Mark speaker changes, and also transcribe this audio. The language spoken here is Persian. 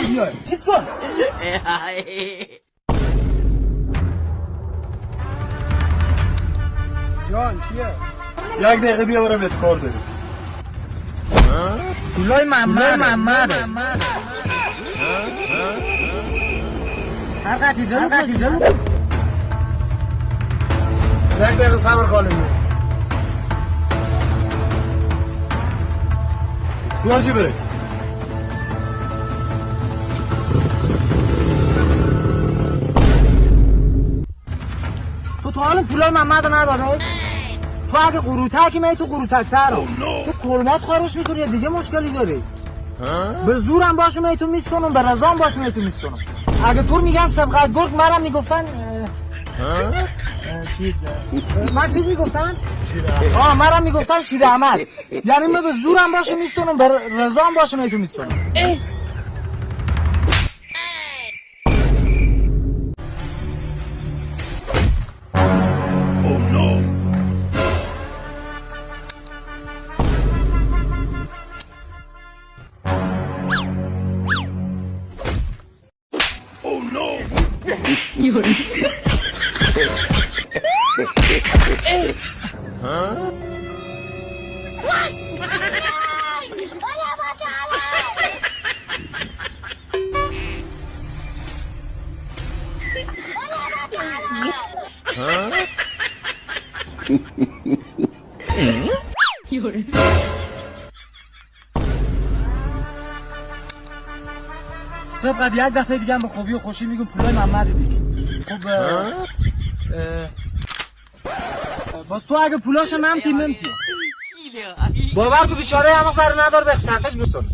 Speaker 1: بیای چیز کن. جان چیه؟
Speaker 2: یک دقیقه بیا برم ات کار داریم.
Speaker 1: پولای محمد هر قطعی دارم
Speaker 2: یک دقیقه صبر کنیم. سوار چی بره؟
Speaker 1: تو حالا پولای محمد رو نداره؟ تو اگه قروتکی میای تو قروتک تر تو کلمات خارش میکنی یا دیگه مشکلی داری؟ به زورم باشه میای تو میستونم به رضام باشه میای تو میستونم. اگه طور میگن سبقت گرگ منم میگفتن من چیز میگفتن؟ منم میگفتن شیر احمد. یعنی من به زورم باشه میستونم به رضام باشه میای تو میستونم. سبقت یک دفعه دیگه هم به خوبی و خوشی میگم پولای محمد بگی. خب باز تو اگه پولاشو نمتی باور کو بیچاره همه سر ندار به سرقش بستون.